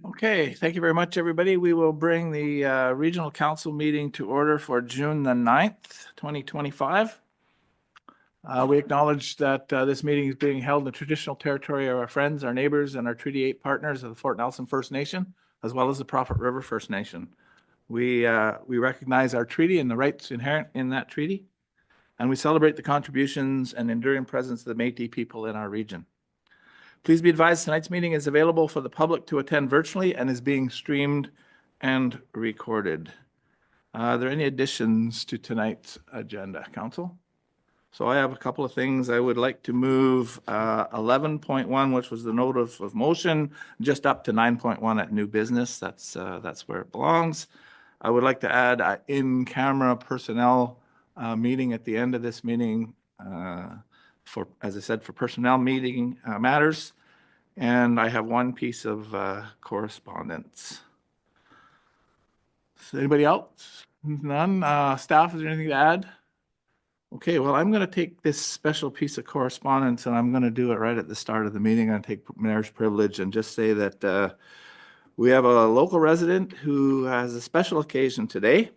Okay, thank you very much, everybody. We will bring the Regional Council meeting to order for June the 9th, 2025. We acknowledge that this meeting is being held in the traditional territory of our friends, our neighbors, and our Treaty 8 partners of the Fort Nelson First Nation, as well as the Prophet River First Nation. We recognize our treaty and the rights inherent in that treaty, and we celebrate the contributions and enduring presence of the Métis people in our region. Please be advised tonight's meeting is available for the public to attend virtually and is being streamed and recorded. Are there any additions to tonight's agenda, Council? So I have a couple of things. I would like to move 11.1, which was the note of motion, just up to 9.1 at new business. That's where it belongs. I would like to add an in-camera personnel meeting at the end of this meeting for, as I said, for personnel meeting matters. And I have one piece of correspondence. So anybody else? None? Staff, is there anything to add? Okay, well, I'm going to take this special piece of correspondence and I'm going to do it right at the start of the meeting. I'm going to take mayor's privilege and just say that we have a local resident who has a special occasion today.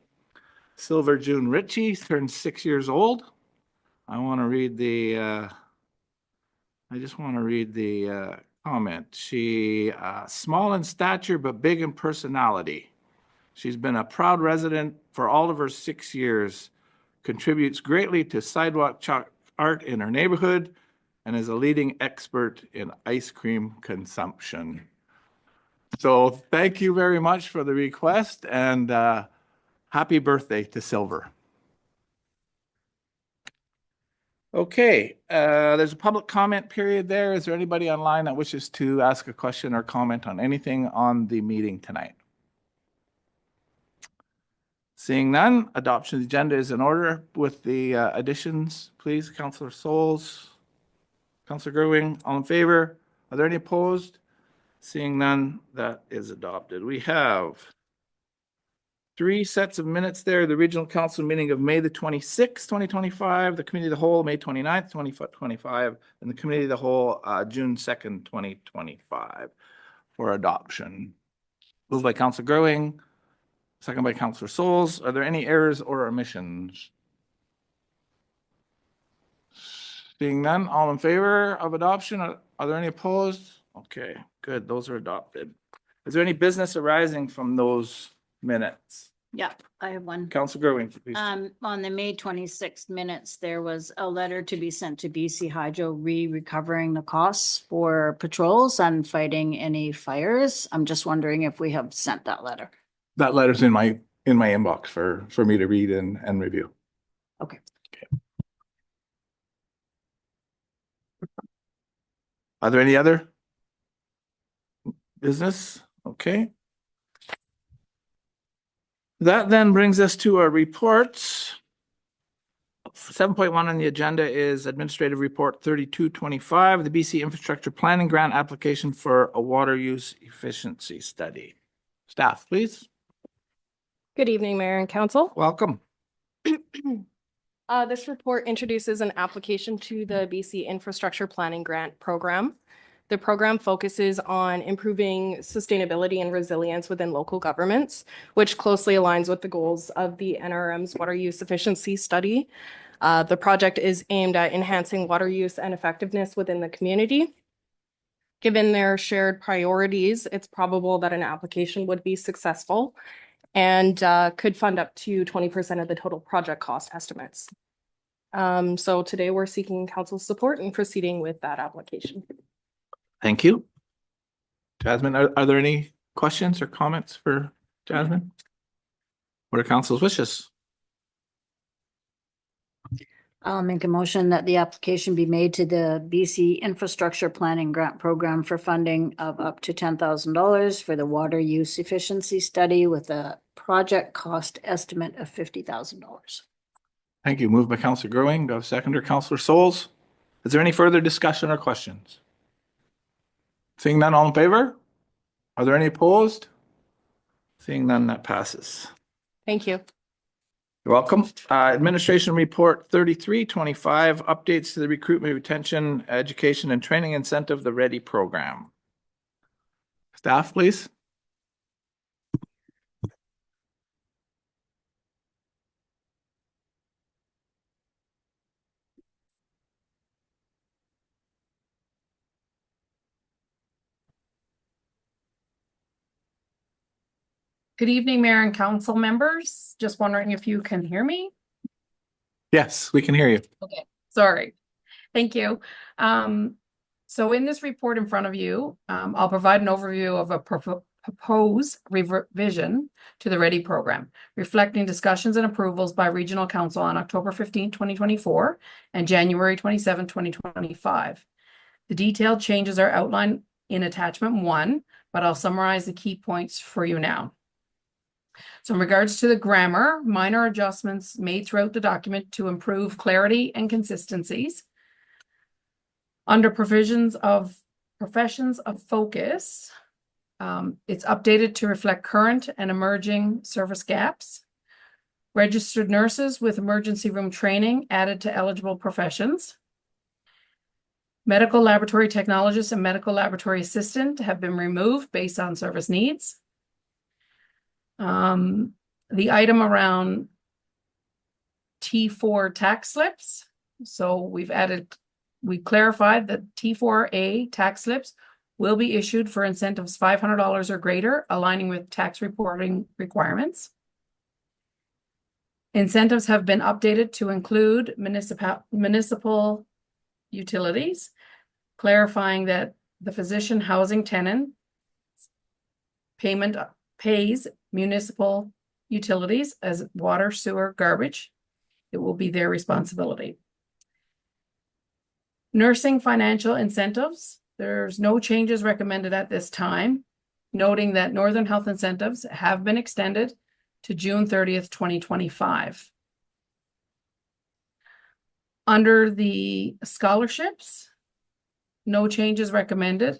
Silver June Ritchie turned 6 years old. I want to read the, I just want to read the comment. She, small in stature, but big in personality. She's been a proud resident for all of her 6 years, contributes greatly to sidewalk chalk art in her neighborhood, and is a leading expert in ice cream consumption. So thank you very much for the request, and happy birthday to Silver. Okay, there's a public comment period there. Is there anybody online that wishes to ask a question or comment on anything on the meeting tonight? Seeing none, adoption of the agenda is in order with the additions, please. Councillor Souls, Councillor Gerwing, all in favor? Are there any opposed? Seeing none, that is adopted. We have 3 sets of minutes there. The Regional Council meeting of May the 26th, 2025, the Committee of the Whole, May 29th, 2025, and the Committee of the Whole, June 2nd, 2025 for adoption. Moved by Councillor Gerwing, second by Councillor Souls. Are there any errors or omissions? Seeing none, all in favor of adoption? Are there any opposed? Okay, good. Those are adopted. Is there any business arising from those minutes? Yeah, I have one. Councillor Gerwing, please. On the May 26th minutes, there was a letter to be sent to BC Hydro recovering the costs for patrols and fighting any fires. I'm just wondering if we have sent that letter. That letter's in my inbox for me to read and review. Okay. Are there any other business? Okay. That then brings us to our reports. 7.1 on the agenda is Administrative Report 3225, the BC Infrastructure Planning Grant application for a water use efficiency study. Staff, please. Good evening, Mayor and Council. Welcome. This report introduces an application to the BC Infrastructure Planning Grant Program. The program focuses on improving sustainability and resilience within local governments, which closely aligns with the goals of the NRM's water use efficiency study. The project is aimed at enhancing water use and effectiveness within the community. Given their shared priorities, it's probable that an application would be successful and could fund up to 20% of the total project cost estimates. So today we're seeking council's support in proceeding with that application. Thank you. Jasmine, are there any questions or comments for Jasmine? What are council's wishes? I'll make a motion that the application be made to the BC Infrastructure Planning Grant Program for funding of up to $10,000 for the water use efficiency study with a project cost estimate of $50,000. Thank you. Moved by Councillor Gerwing. Do I have a seconder? Councillor Souls. Is there any further discussion or questions? Seeing none, all in favor? Are there any opposed? Seeing none, that passes. Thank you. You're welcome. Administration Report 3325, updates to the recruitment, retention, education, and training incentive, the READY program. Staff, please. Good evening, Mayor and Council members. Just wondering if you can hear me? Yes, we can hear you. Okay, sorry. Thank you. So in this report in front of you, I'll provide an overview of a proposed revision to the READY program, reflecting discussions and approvals by Regional Council on October 15, 2024 and January 27, 2025. The detailed changes are outlined in attachment 1, but I'll summarize the key points for you now. So in regards to the grammar, minor adjustments made throughout the document to improve clarity and consistencies. Under provisions of professions of focus, it's updated to reflect current and emerging service gaps. Registered nurses with emergency room training added to eligible professions. Medical laboratory technologist and medical laboratory assistant have been removed based on service needs. The item around T4 tax slips. So we clarified that T4A tax slips will be issued for incentives $500 or greater, aligning with tax reporting requirements. Incentives have been updated to include municipal utilities, clarifying that the physician housing tenant pays municipal utilities as water, sewer, garbage. It will be their responsibility. Nursing financial incentives. There's no changes recommended at this time, noting that Northern Health incentives have been extended to June 30th, 2025. Under the scholarships, no changes recommended.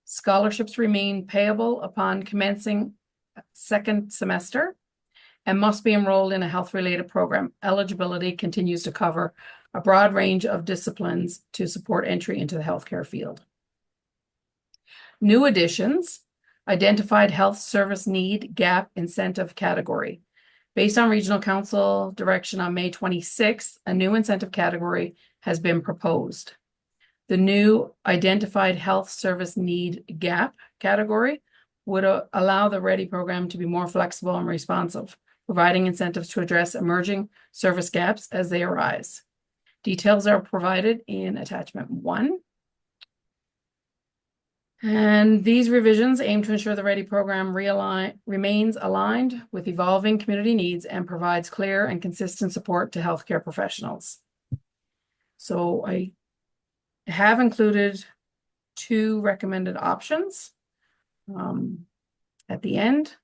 Scholarships remain payable upon commencing second semester and must be enrolled in a health-related program. Eligibility continues to cover a broad range of disciplines to support entry into the healthcare field. New additions, identified health service need gap incentive category. Based on Regional Council direction on May 26th, a new incentive category has been proposed. The new identified health service need gap category would allow the READY program to be more flexible and responsive, providing incentives to address emerging service gaps as they arise. Details are provided in attachment 1. And these revisions aim to ensure the READY program remains aligned with evolving community needs and provides clear and consistent support to healthcare professionals. So I have included 2 recommended options at the end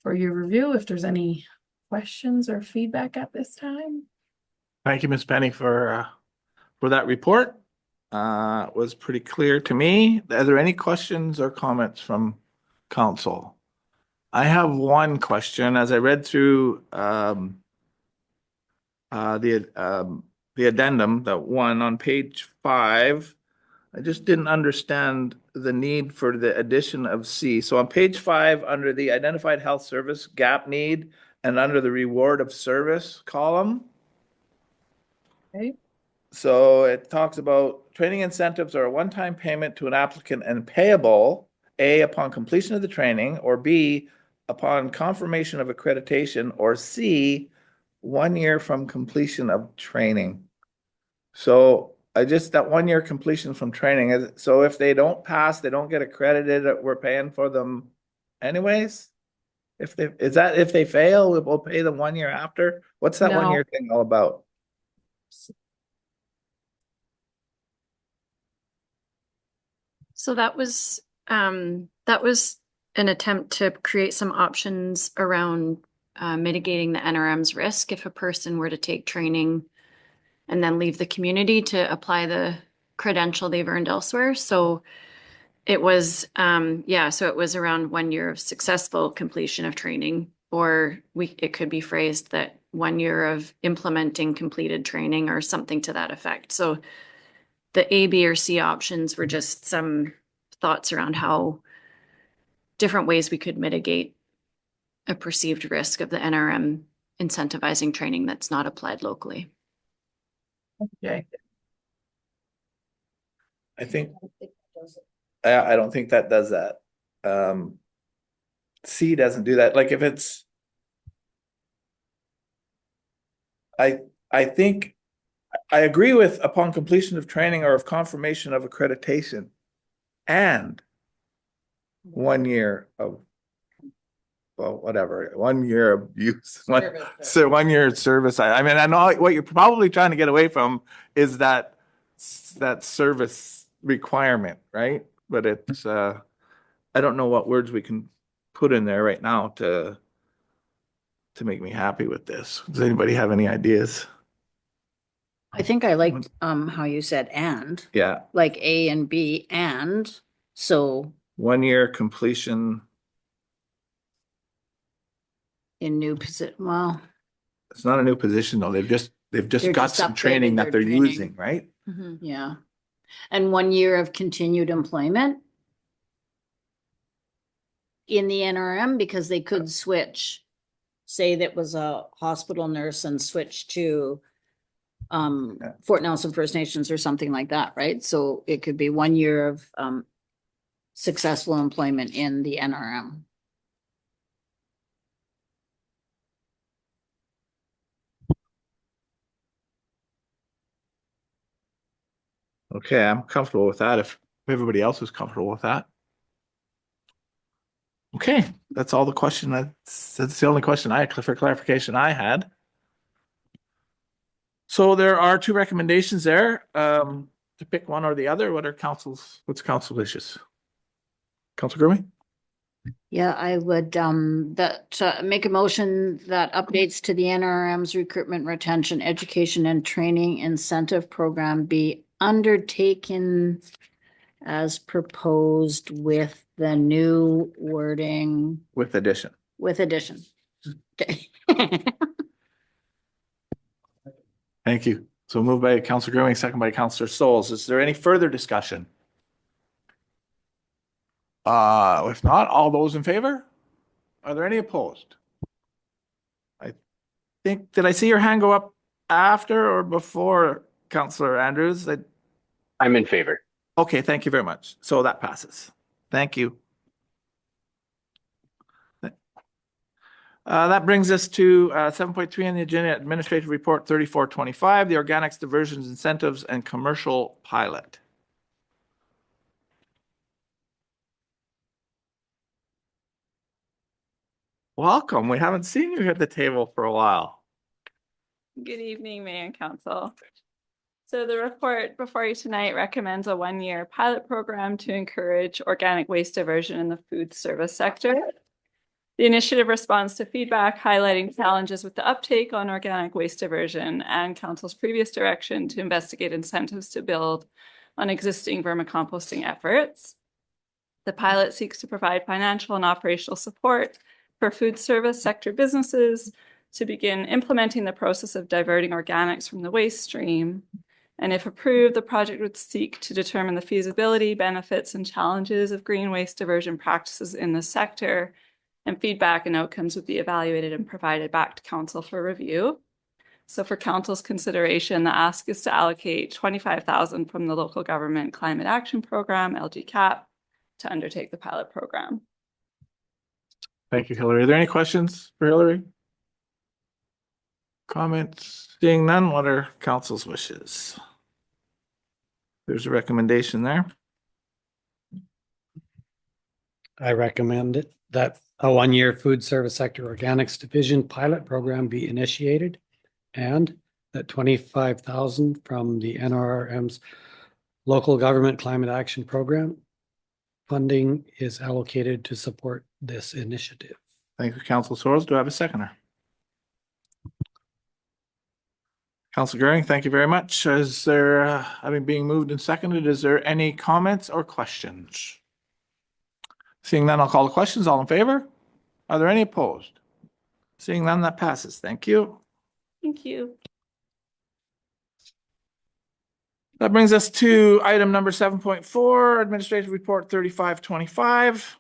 for your review, if there's any questions or feedback at this time. Thank you, Ms. Penny, for that report. It was pretty clear to me. Are there any questions or comments from council? I have one question. As I read through the addendum, the one on page 5, I just didn't understand the need for the addition of C. So on page 5, under the identified health service gap need and under the reward of service column. Okay. So it talks about training incentives are a one-time payment to an applicant and payable, A, upon completion of the training, or B, upon confirmation of accreditation, or C, 1 year from completion of training. So that 1 year completion from training, so if they don't pass, they don't get accredited, we're paying for them anyways? If they fail, we'll pay them 1 year after? What's that No. 1 year thing all about? So that was an attempt to create some options around mitigating the NRM's risk if a person were to take training and then leave the community to apply the credential they've earned elsewhere. So it was, so it was around 1 year of successful completion of training, or it could be phrased that 1 year of implementing completed training or something to that effect. So the A, B, or C options were just some thoughts around how different ways we could mitigate a perceived risk of the NRM incentivizing training that's not applied locally. Okay. I don't think that does that. C doesn't do that. Like if it's, I think, I agree with upon completion of training or of confirmation of accreditation and 1 year of, well, whatever, 1 year of use, so 1 year of service. I mean, I know what you're probably trying to get away from is that service requirement, right? But it's, I don't know what words we can put in there right now to make me happy with this. Does anybody have any ideas? I think I liked, how you said and, Yeah, like A and B and, so 1 year completion. in new position, well, It's not a new position though. They've just They're got just some upgraded training their that they're training. using, right? Mhm. yeah. And 1 year of continued employment in the NRM, because they could switch. Say that was a hospital nurse and switch to Yeah. Fort Nelson First Nations or something like that, right? So it could be 1 year of successful employment in the NRM. Okay, I'm comfortable with that if everybody else is comfortable with that. Okay, that's all the question. That's the only question for clarification I had. So there are two recommendations there, to pick one or the other. What's council wishes? Council Gurley? Yeah, I would make a motion that updates to the NRM's recruitment, retention, education, and training incentive program be undertaken as proposed with the new wording With addition. with addition. Okay. Thank you. So moved by Councilor Gurley, second by Councilor Souls. Is there any further discussion? If not, all those in favor? Are there any opposed? I think, did I see your hand go up after or before Councilor Andrews? I'm in favor. Okay, thank you very much. So that passes. Thank you. That brings us to 7.3 on the agenda, Administrative Report 3425, the Organics Diversions Incentives and Commercial Pilot. Welcome. We haven't seen you at the table for a while. Good evening, Mayor and Council. So the report before you tonight recommends a 1-year pilot program to encourage organic waste diversion in the food service sector. The initiative responds to feedback highlighting challenges with the uptake on organic waste diversion and Council's previous direction to investigate incentives to build on existing vermicomposting efforts. The pilot seeks to provide financial and operational support for food service sector businesses to begin implementing the process of diverting organics from the waste stream. And if approved, the project would seek to determine the feasibility, benefits, and challenges of green waste diversion practices in the sector, and feedback and outcomes would be evaluated and provided back to Council for review. So for Council's consideration, the ask is to allocate $25,000 from the Local Government Climate Action Program, LGCAP, to undertake the pilot program. Thank you, Hillary. Are there any questions for Hillary? Comments? Seeing none, what are council's wishes? There's a recommendation there. I recommend it that a 1-year food service sector organics division pilot program be initiated and that 25,000 from the NRM's local government climate action program funding is allocated to support this initiative. Thank you, Council Soros. Do I have a seconder? Council Goering, thank you very much. Is there, having being moved and seconded, is there any comments or questions? Seeing none, I'll call the questions. All in favor? Are there any opposed? Seeing none, that passes. Thank you. Thank you. That brings us to item number 7.4, Administrative Report 3525,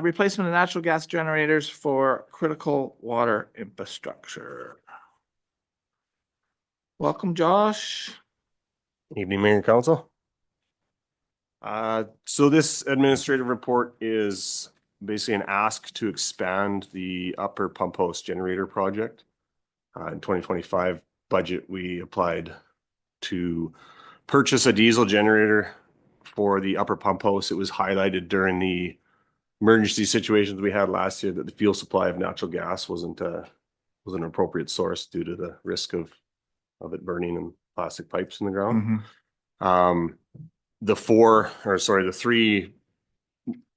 replacement of natural gas generators for critical water infrastructure. Welcome, Josh. Evening, Mayor and Council. So this administrative report is basically an ask to expand the upper pump house generator project. In 2025 budget, we applied to purchase a diesel generator for the upper pump house. It was highlighted during the emergency situations we had last year that the fuel supply of natural gas wasn't an appropriate source due to the risk of it burning in plastic pipes in the ground. The three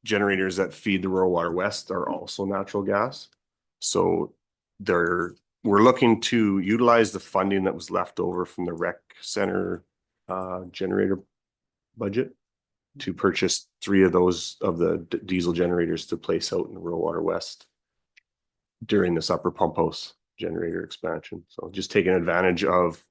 generators that feed the Rural Water West are also natural gas. So we're looking to utilize the funding that was left over from the rec center generator budget to purchase 3 of the diesel generators to place out in the Rural Water West during this upper pump house generator expansion. So just taking advantage of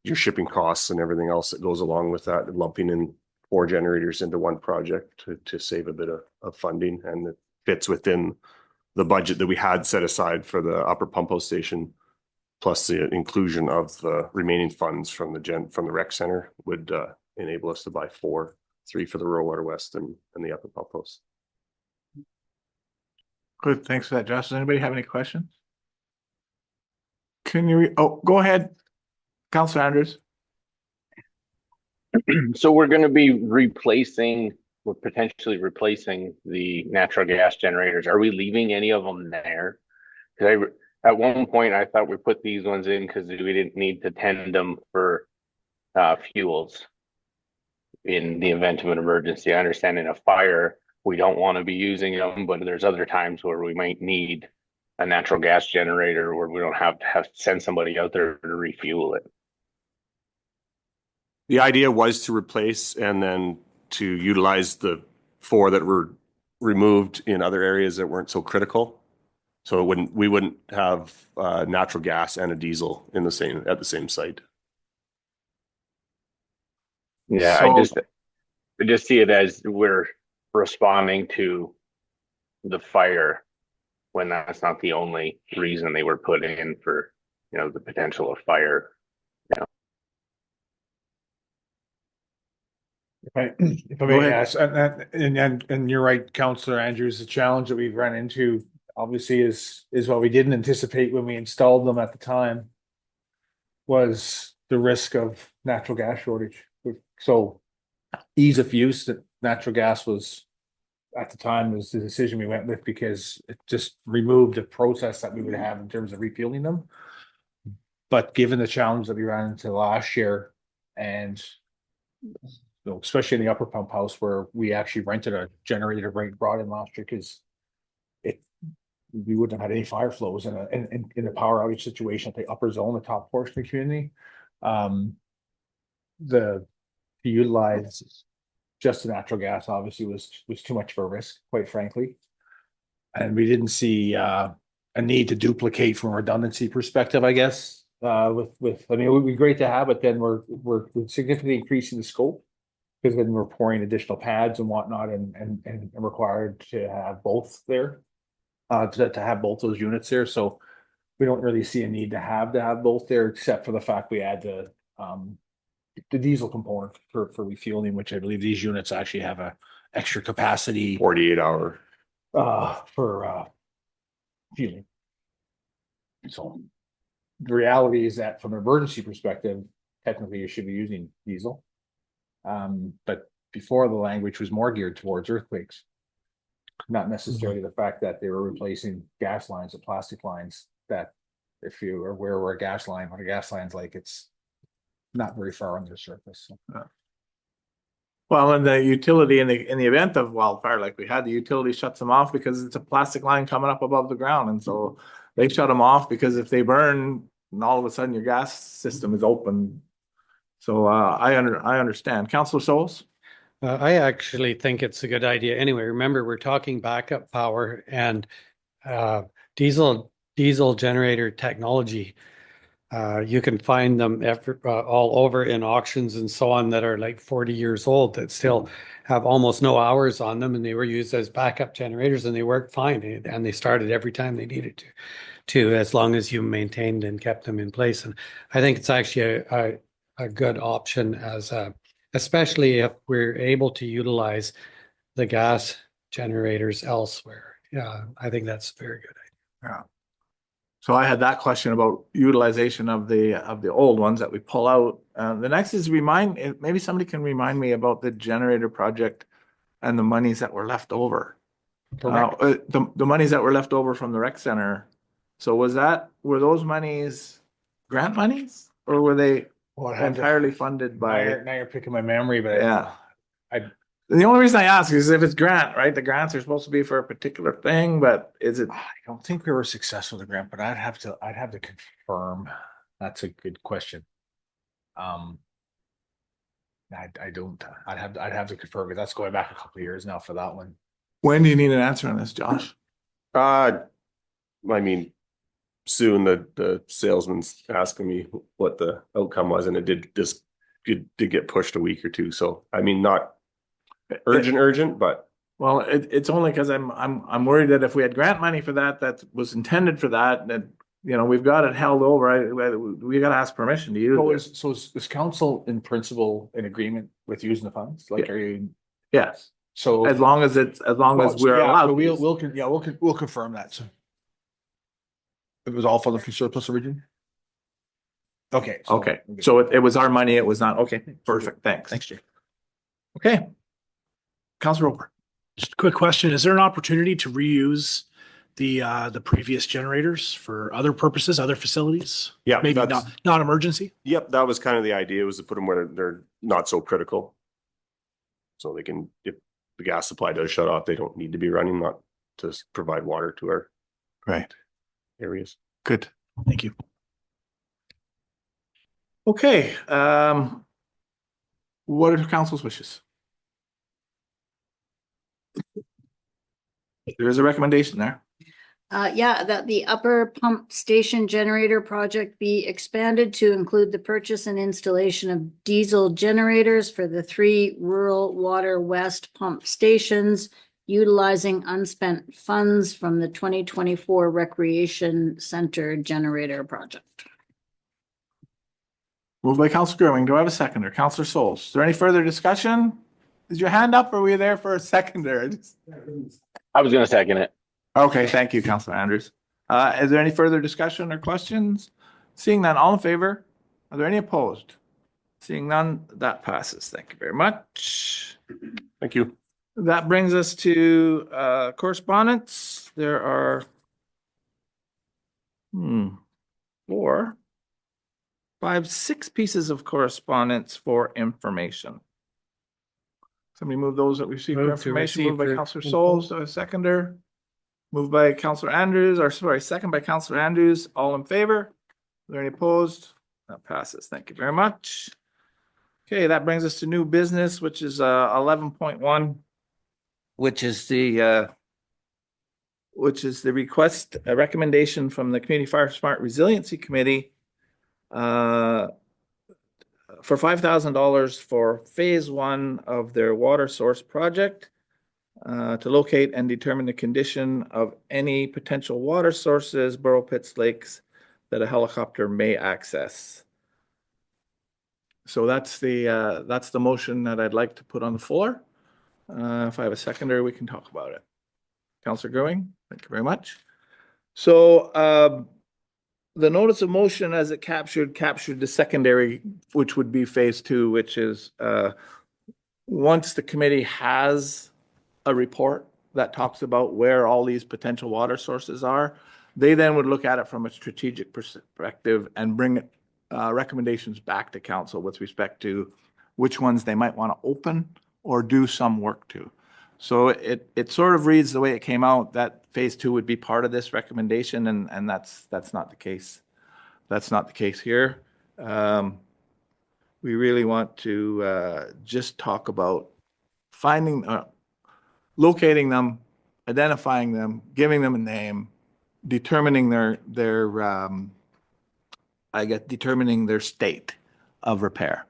your shipping costs and everything else that goes along with that, and lumping in 4 generators into one project to save a bit of funding, and it fits within the budget that we had set aside for the upper pump house station, plus the inclusion of the remaining funds from the rec center would enable us to buy 3 for the Rural Water West and the upper pump house. Good, thanks for that, Josh. Does anybody have any questions? Go ahead, Councilor Andrews. So we're going to be potentially replacing the natural gas generators. Are we leaving any of them there? Because at one point I thought we put these ones in because we didn't need to tend them for fuels in the event of an emergency. I understand in a fire we don't want to be using them, but there's other times where we might need a natural gas generator where we don't have to send somebody out there to refuel it. The idea was to replace and then to utilize the 4 that were removed in other areas that weren't so critical. So we wouldn't have natural gas and a diesel at the same site. Yeah, So- I just see it as we're responding to the fire when that's not the only reason they were put in, for the potential of fire. If I Go may ahead. ask, and you're right, Councillor Andrews, the challenge that we've run into obviously is what we didn't anticipate when we installed them at the time was the risk of natural gas shortage. So ease of use, that natural gas was at the time was the decision we went with, because it just removed the process that we would have in terms of refueling them. But given the challenge that we ran into last year, and especially in the upper pump house where we actually rented a generator brought in last year, because we wouldn't have had any fire flows in a power outage situation at the upper zone, the top portion of the community. To utilize just the natural gas obviously was too much of a risk, quite frankly. And we didn't see a need to duplicate from a redundancy perspective, I guess. I mean, it would be great to have, but then we're significantly increasing the scope, because then we're pouring additional pads and whatnot, and required to have both there, to have both those units there. So we don't really see a need to have both there, except for the fact we add the diesel component for refueling, which I believe these units actually have a extra capacity 48-hour. for fueling. So the reality is that from an emergency perspective, technically you should be using diesel. But before, the language was more geared towards earthquakes, not necessarily the fact that they were replacing gas lines with plastic lines, that if you are aware where a gas line's like, it's not very far under the surface. So. Well, and the utility in the event of wildfire, like we had, the utility shuts them off because it's a plastic line coming up above the ground, and so they shut them off, because if they burn, and all of a sudden your gas system is open. So I understand. Councillor Souls? I actually think it's a good idea. Anyway, remember, we're talking backup power and diesel generator technology. You can find them all over in auctions and so on that are like 40 years old that still have almost no hours on them, and they were used as backup generators and they worked fine, and they started every time they needed to as long as you maintained and kept them in place. And I think it's actually a good option, especially if we're able to utilize the gas generators elsewhere. Yeah, I think that's a very good idea. Yeah. So I had that question about utilization of the old ones that we pull out. The next is maybe somebody can remind me about the generator project and the monies that were left over. The monies that were left over from the rec center. So were those monies grant monies or were they entirely funded by? Now you're picking my memory, but Yeah. I- The only reason I ask is if it's grant, right? The grants are supposed to be for a particular thing, but is it? I don't think we were successful with the grant, but I'd have to confirm. That's a good question. I don't, I'd have to confirm, because that's going back a couple of years now for that one. When do you need an answer on this, Josh? I mean, soon the salesman's asking me what the outcome was, and it did get pushed a week or two. So, I mean, not urgent, but Well, it's only because I'm worried that if we had grant money for that was intended for that, we've got it held over. We got to ask permission to use it. So is council in principle in agreement with using the funds? Like, Yeah. are you, Yes, so? as long as we're Yeah, allowed. so we'll confirm that. So it was all funded from surplus origin? Okay. Okay, so it was our money. It was not, okay, perfect. Thanks. Thanks, Jay. Okay. Councilor Roper. Just a quick question. Is there an opportunity to reuse the previous generators for other purposes, other facilities? yeah, Maybe that's, not emergency? yep, that was kind of the idea, was to put them where they're not so critical. So they can, if the gas supply does shut off, they don't need to be running, not to provide water to our Right. areas. Good. Thank you. Okay, what are council's wishes? There is a recommendation there. Yeah, that the upper pump station generator project be expanded to include the purchase and installation of diesel generators for the 3 rural water west pump stations, utilizing unspent funds from the 2024 Recreation Center generator project. Moved by Councilor Gurwing. Do I have a seconder? Councilor Souls. Is there any further discussion? Is your hand up or were you there for a seconder? I was gonna second it. Okay, thank you, Councilor Andrews. Is there any further discussion or questions? Seeing none, all in favor? Are there any opposed? Seeing none, that passes. Thank you very much. Thank you. That brings us to correspondence. There are 4, 5, 6 pieces of correspondence for information. Somebody move those that we received for Move to information. receive Moved by for Councilor info. Souls, a seconder. Moved by Councilor Andrews, or sorry, second by Councilor Andrews. All in favor? Are there any opposed? That passes. Thank you very much. Okay, that brings us to new business, which is 11.1, which is the request, a recommendation from the Community Fire Smart Resiliency Committee for $5,000 for phase 1 of their water source project to locate and determine the condition of any potential water sources, burrow pits, lakes that a helicopter may access. So that's the motion that I'd like to put on the floor. If I have a seconder, we can talk about it. Councilor Gurwing, thank you very much. So the notice of motion as it captured the secondary, which would be phase 2, which is once the committee has a report that talks about where all these potential water sources are, they then would look at it from a strategic perspective and bring recommendations back to council with respect to which ones they might want to open or do some work to. So it sort of reads the way it came out, that phase 2 would be part of this recommendation, and that's not the case. That's not the case here. We really want to just talk about finding, locating them, identifying them, giving them a name, determining determining their state of repair.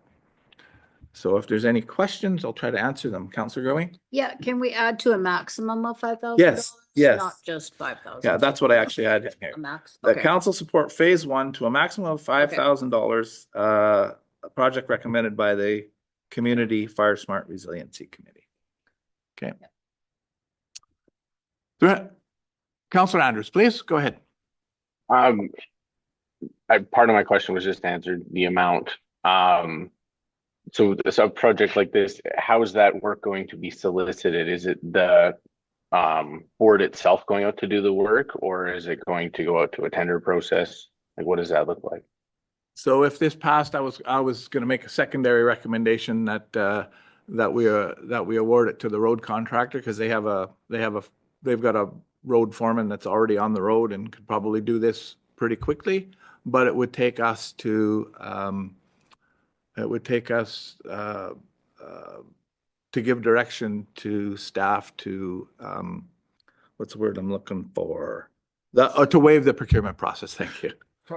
So if there's any questions, I'll try to answer them. Councilor Gurwing? Yeah, can we add to a maximum of $5,000? Yes, yes. Not just 5,000. Yeah, that's what I actually had here. A max, The okay. council support phase 1 to a maximum of $5,000, a project recommended by the Community Fire Smart Resiliency Committee. Okay. Counselor Andrews, please go ahead. Part of my question was just answered, the amount. So a project like this, how is that work going to be solicited? Is it the board itself going out to do the work, or is it going to go out to a tender process? Like, what does that look like? So if this passed, I was going to make a secondary recommendation that we award it to the road contractor, because they've got a road foreman that's already on the road and could probably do this pretty quickly. But it would take us to give direction to staff to what's the word I'm looking for? To waive the procurement process. Thank you.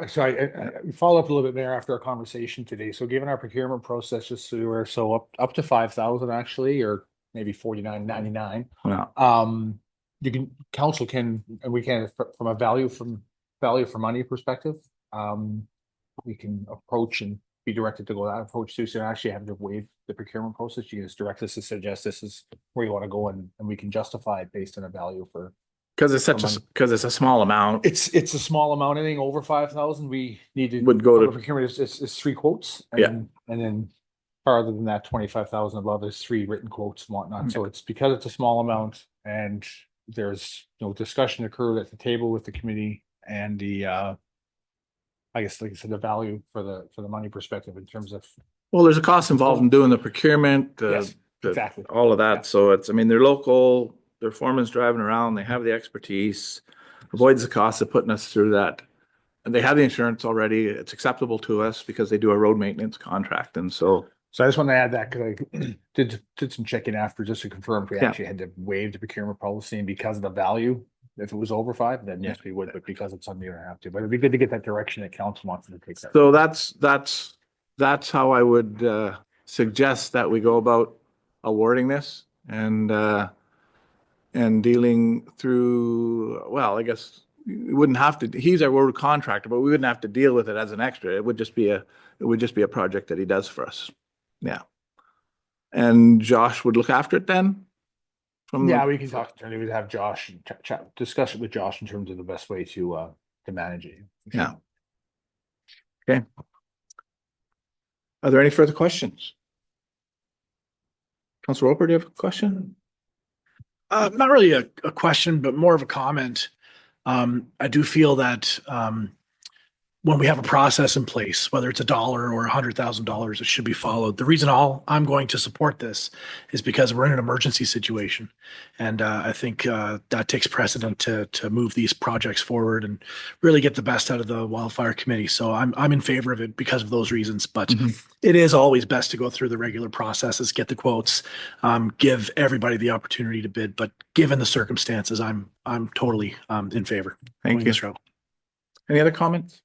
Sorry, we follow up a little bit, Mayor, after our conversation today. So given our procurement process, just so we're up to 5,000 actually, or maybe 49.99. Yeah. Council can, and we can, from a value for money perspective, we can approach and be directed to go that approach too. So you don't actually have to waive the procurement process. You just direct us to suggest this is where you want to go, and we can justify it based on a value for. Because it's a small amount. It's a small amount. Anything over 5,000, we need to. Would go to- procurement. It's 3 quotes. Yeah. And then farther than that, 25,000 above, there's 3 written quotes and whatnot. So it's because it's a small amount, and there's no discussion occurred at the table with the committee, and the I guess, like I said, the value for the money perspective in terms of. Well, there's a cost involved in doing the procurement, Yes, exactly. all of that. Yeah. So they're local, their foreman's driving around, they have the expertise, avoids the cost of putting us through that. And they have the insurance already. It's acceptable to us because they do a road maintenance contract. And so. So I just want to add that, because I did some checking after just to confirm if we Yeah. actually had to waive the procurement policy, and because of the value, if it was over 5, then yes, we would, but because it's something you don't have to. But it'd be good to get that direction that council wants to take that. So that's how I would suggest that we go about awarding this, and dealing through, well, I guess we wouldn't have to, he's our road contractor, but we wouldn't have to deal with it as an extra. It would just be a project that he does for us. Yeah. And Josh would look after it then? Yeah, we can talk internally. We'd have Josh and discuss it with Josh in terms of the best way to manage it. Yeah. Okay. Are there any further questions? Councilor Roper, do you have a question? Not really a question, but more of a comment. I do feel that when we have a process in place, whether it's $1 or $100,000, it should be followed. The reason I'm going to support this is because we're in an emergency situation. And I think that takes precedent to move these projects forward and really get the best out of the wildfire committee. So I'm in favor of it because of those reasons. But it is always best to go through the regular processes, get the quotes, give everybody the opportunity to bid. But given the circumstances, I'm totally in favor. Thank going you. this route. Any other comments?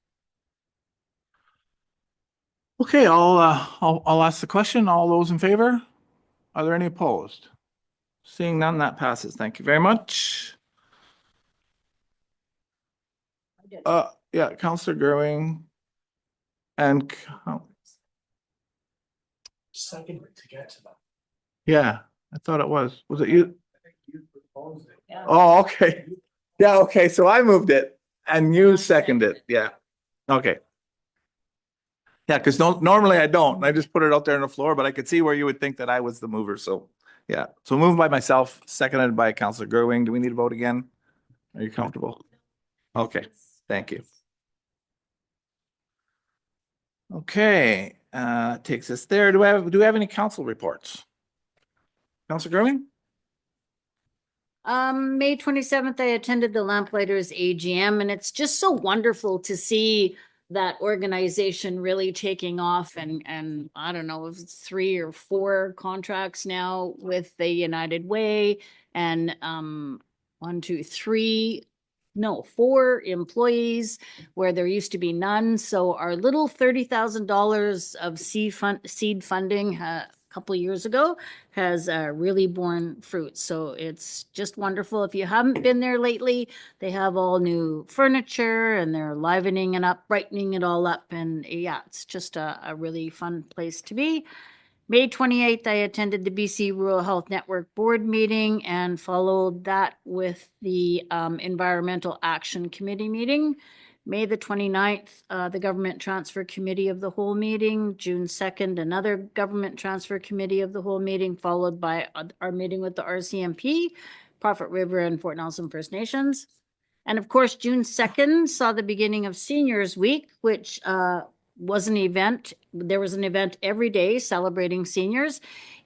Okay, I'll ask the question. All those in favor? Are there any opposed? Seeing none, that passes. Thank you very much. Yeah, Councillor Gerwing and Second to get to that. yeah, I thought it was. Was it you? Oh, okay. Yeah, okay. So I moved it and you seconded it. Yeah. Okay. Yeah, because normally I don't. I just put it out there on the floor, but I could see where you would think that I was the mover. So yeah. So moved by myself, seconded by Councillor Gerwing. Do we need to vote again? Are you comfortable? Okay, thank you. Okay, takes us there. Do we have any council reports? Councillor Gerwing? May 27th, I attended the Lamplighters AGM, and it's just so wonderful to see that organization really taking off, and I don't know if it's 3 or 4 contracts now with the United Way, and 4 employees where there used to be none. So our little $30,000 of seed funding a couple of years ago has really borne fruit. So it's just wonderful. If you haven't been there lately, they have all new furniture and they're livening it up, brightening it all up. And yeah, it's just a really fun place to be. May 28th, I attended the BC Rural Health Network Board meeting and followed that with the Environmental Action Committee meeting. May the 29th, the Government Transfer Committee of the Whole meeting. June 2nd, another Government Transfer Committee of the Whole meeting, followed by our meeting with the RCMP, Prophet River and Fort Nelson First Nations. And of course, June 2nd saw the beginning of Seniors Week, which was an event. There was an event every day celebrating seniors.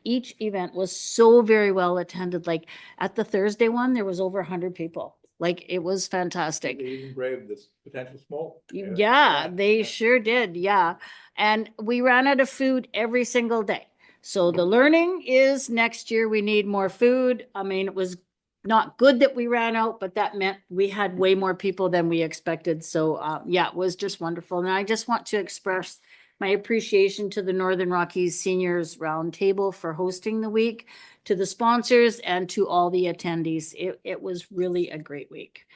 Each event was so very well attended. Like at the Thursday one, there was over 100 people. Like it was fantastic. They even braved this potential smoke. Yeah, they sure did. Yeah. And we ran out of food every single day. So the learning is next year we need more food. I mean, it was not good that we ran out, but that meant we had way more people than we expected. So yeah, it was just wonderful. And I just want to express my appreciation to the Northern Rockies Seniors Roundtable for hosting the week, to the sponsors, and to all the attendees. It was really a great week.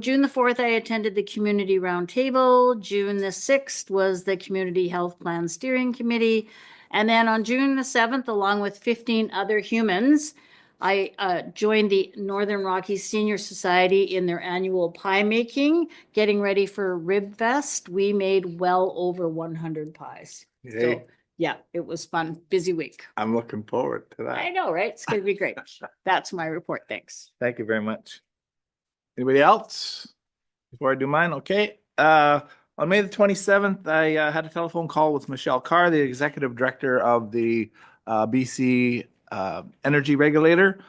June the 4th, I attended the Community Roundtable. June the 6th was the Community Health Plan Steering Committee. And then on June the 7th, along with 15 other humans, I joined the Northern Rockies Senior Society in their annual pie making, getting ready for Rib Fest. We made well over 100 pies. So Yay. yeah, it was fun. Busy week. I'm looking forward to I that. know, right? It's going to be great. That's my report. Thanks. Thank you very much. Anybody else? Before I do mine, okay. On May the 27th, I had a telephone call with Michelle Carr, the executive director of the BC Energy Regulator.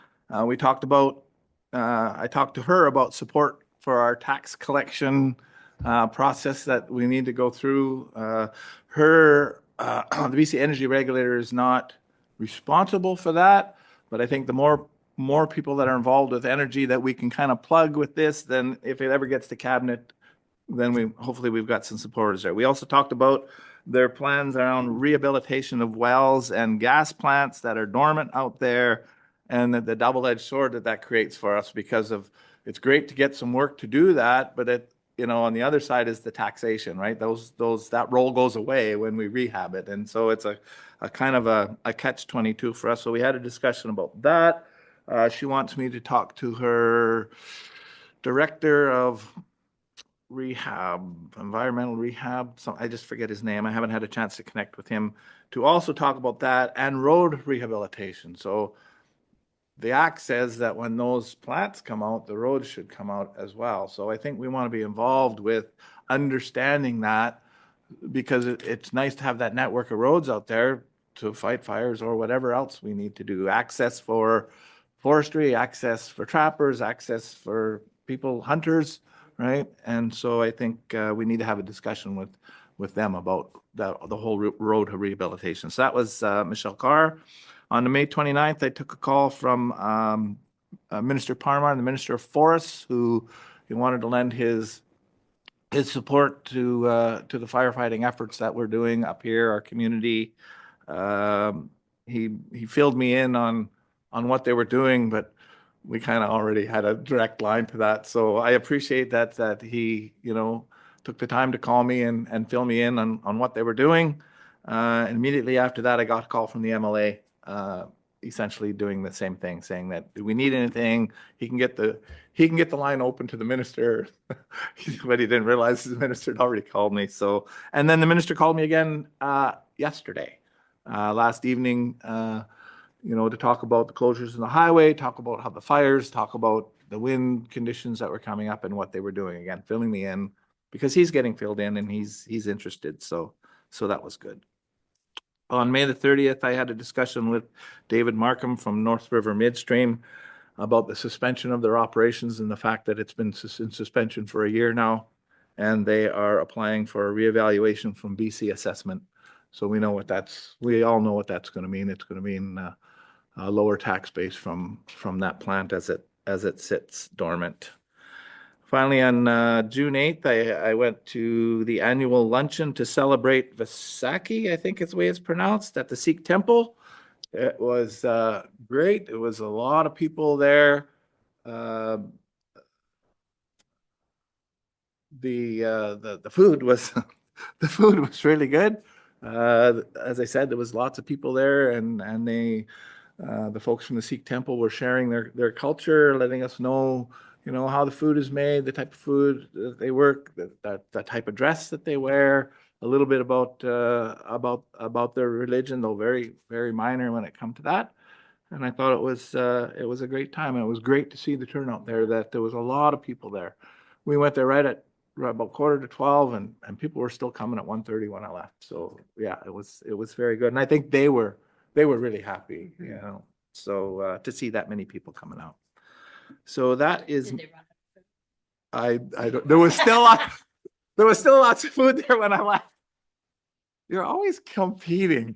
We talked about, I talked to her about support for our tax collection process that we need to go through. The BC Energy Regulator is not responsible for that, but I think the more people that are involved with energy that we can kind of plug with this, then if it ever gets to cabinet, then hopefully we've got some supporters there. We also talked about their plans around rehabilitation of wells and gas plants that are dormant out there, and the double-edged sword that creates for us, because of, it's great to get some work to do that, but it, on the other side is the taxation, right? That role goes away when we rehab it. And so it's a kind of a catch-22 for us. So we had a discussion about that. She wants me to talk to her director of rehab, environmental rehab. So I just forget his name. I haven't had a chance to connect with him to also talk about that and road rehabilitation. So the act says that when those plants come out, the roads should come out as well. So I think we want to be involved with understanding that, because it's nice to have that network of roads out there to fight fires or whatever else we need to do. Access for forestry, access for trappers, access for people, hunters, right? And so I think we need to have a discussion with them about the whole road rehabilitation. So that was Michelle Carr. On the May 29th, I took a call from Minister Parmar, the Minister of Forests, who he wanted to lend his support to the firefighting efforts that we're doing up here, our community. He filled me in on what they were doing, but we kind of already had a direct line to that. So I appreciate that he, took the time to call me and fill me in on what they were doing. And immediately after that, I got a call from the MLA, essentially doing the same thing, saying that do we need anything? He can get the line open to the minister, but he didn't realize the minister had already called me. So, and then the minister called me again yesterday, last evening, to talk about the closures in the highway, talk about how the fires, talk about the wind conditions that were coming up and what they were doing. Again, filling me in, because he's getting filled in and he's interested. So that was good. On May the 30th, I had a discussion with David Markham from North River Midstream about the suspension of their operations and the fact that it's been in suspension for a year now, and they are applying for a reevaluation from BC Assessment. So we all know what that's going to mean. It's going to mean a lower tax base from that plant as it sits dormant. Finally, on June 8th, I went to the annual luncheon to celebrate Vaisakhi, I think is the way it's pronounced, at the Sikh temple. It was great. It was a lot of people there. The food was the food was really good. As I said, there was lots of people there and they, the folks from the Sikh temple were sharing their culture, letting us know, you know, how the food is made, the type of food that they work, that type of dress that they wear, a little bit about their religion, though very, very minor when it come to that. And I thought it was a great time, and it was great to see the turnout there, that there was a lot of people there. We went there right about 11:45, and people were still coming at 1:30 when I left. So yeah, it was very good. And I think they were really happy, you know, so to see that many people coming out. So that is, I don't, there was still lots of food there when I left. You're always competing.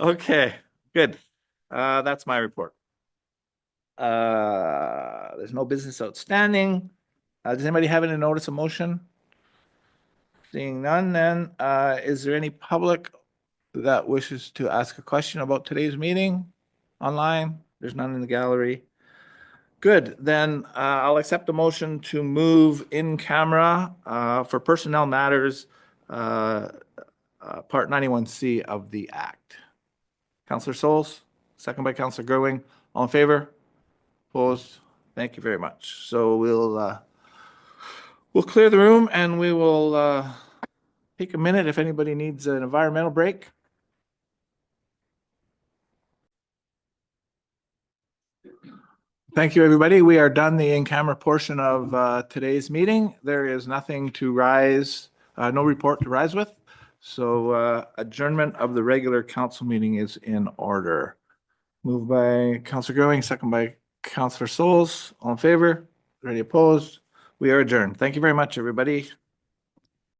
Okay, good. That's my report. There's no business outstanding. Does anybody have any notice of motion? Seeing none, then, is there any public that wishes to ask a question about today's meeting online? There's none in the gallery. Good, then, I'll accept the motion to move in camera, for personnel matters, Part 91C of the Act. Councillor Souls, second by Councillor Gerwing. All in favor? Opposed? Thank you very much. So we'll clear the room and we will take a minute if anybody needs an environmental break. Thank you, everybody. We are done the in-camera portion of today's meeting. There is nothing to rise, no report to rise with. So adjournment of the regular council meeting is in order. Moved by Councillor Gerwing, second by Councillor Souls. All in favor? Ready opposed? We are adjourned. Thank you very much, everybody.